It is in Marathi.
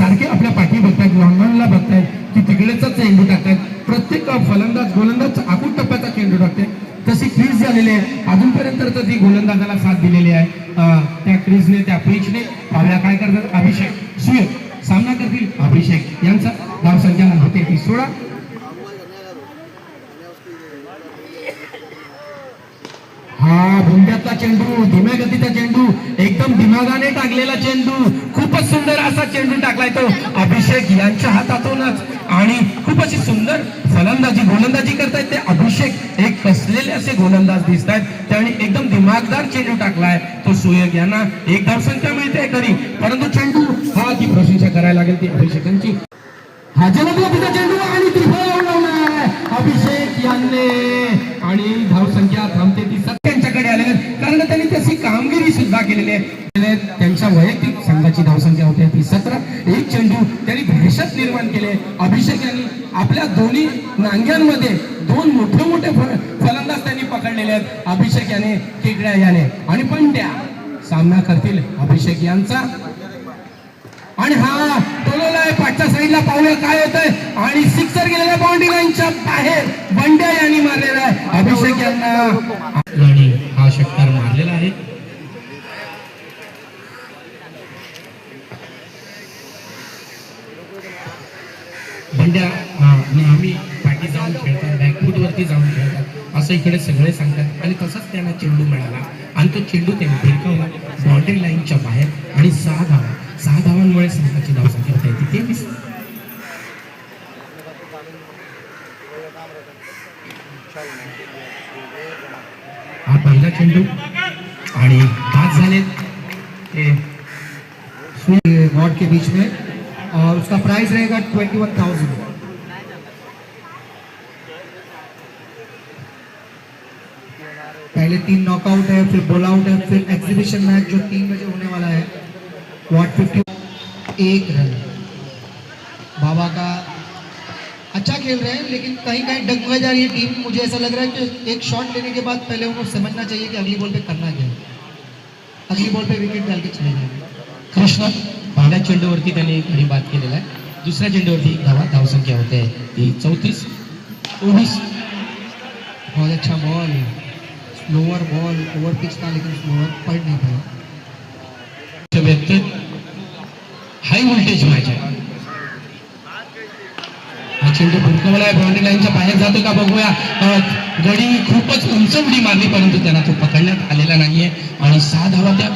सारखे आपल्या पाठी बघतायत, लॉंगॉनला बघतायत की तिकडेचा चेंडू टाकतायत. प्रत्येक फलंदाज गोलंदाज आखूड टप्प्याचा चेंडू टाकते. तशी क्रीज झालेली आहे अजूनपर्यंत, तर ती गोलंदाजाला साथ दिलेली आहे. त्या क्रीजने त्या पिचने पाहूया काय करतात. अभिषेक सुय सामना करतील. अभिषेक यांचा धावसंख्या होते ती 16. हा भुंड्यातला चेंडू, धीम्या गतीचा चेंडू, एकदम दिमागाने टाकलेला चेंडू, खूपच सुंदर असा चेंडू टाकलाय तो अभिषेक यांच्या हातातूनच. आणि खूप अशी सुंदर फलंदाजी गोलंदाजी करतायत ते अभिषेक. एक कसलेले असे गोलंदाज दिसत आहेत. त्याने एकदम दिमागदार चेंडू टाकलाय तो सुयोग यांना. एक धावसंख्या मिळते खरी, परंतु चेंडू हा ती प्रशंसा करायला लागेल ती अभिषेकांची. हा जलदगतीचा चेंडू आणि त्रिफळ उडवलाय अभिषेक यांनी. आणि धावसंख्या थांबते ती सत्यांच्याकडे आले, कारण त्यांनी तशी कामगिरी सुद्धा केलेली आहे. त्यांच्या वैयक्तिक संघाची धावसंख्या होते ती 17. एक चेंडू त्यांनी दहशत निर्माण केले अभिषेक यांनी. आपल्या दोन्ही नांग्यांमध्ये दोन मोठे मोठे फलंदाज त्यांनी पकडलेले आहेत अभिषेक याने, केकड्या याने. आणि पंड्या सामना करतील अभिषेक यांचा. आणि हा टोलवलाय पाठच्या साईडला, पाहूया काय होतंय. आणि सिक्सर गेलेल्या बाउंड्री लाईनच्या बाहेर बंड्या यांनी मारलेला आहे अभिषेक यांना. आणि हा षटकार मारलेला आहे. बंड्या नेहमी पाठी जाऊन खेळतात, बॅकफूट वरती जाऊन खेळतात असं इकडे सगळे सांगतात. आणि तसाच त्यांना चेंडू मिळाला आणि तो चेंडू त्यांनी फिरकावला बाउंड्री लाईनच्या बाहेर. आणि 6 धावांमुळे संघाची धावसंख्या होते ती 23. हा पहिला चेंडू आणि 5 झाले वॉर्ड के बीच में, और उसका प्राइस रहेगा 21,000। पहले 3 नॉकआउट है, फिर बॉल आउट है, फिर एग्जीबिशन मैच जो 3 बजे होने वाला है। Ward 50 1 run. बाबा का अच्छा खेल रहे हैं, लेकिन कहीं कहीं डगमगा जा रही है टीम। मुझे ऐसा लग रहा है कि एक शॉट लेने के बाद पहले उनको समझना चाहिए कि अगली बॉल पे करना क्या है। अगली बॉल पे विकेट डाल के चले जाएंगे। कृष्ण पहिल्या चेंडूवरती त्यांनी गडी बाद केलेला आहे. दुसऱ्या चेंडूवरती धावसंख्या होते ती 34. 19. बहुत अच्छा ball, slower ball, over pitch था लेकिन स्लोअर पड़ नहीं पाया। व्यक्त हाई व्होल्टेज मॅच आहे. हा चेंडू फुंकवलाय, बाउंड्री लाईनच्या बाहेर जातो का बघूया. गडी खूपच उंच उडी मारली, परंतु त्यांना तो पकडण्यात आलेला नाहीये. आणि 6 धावा त्या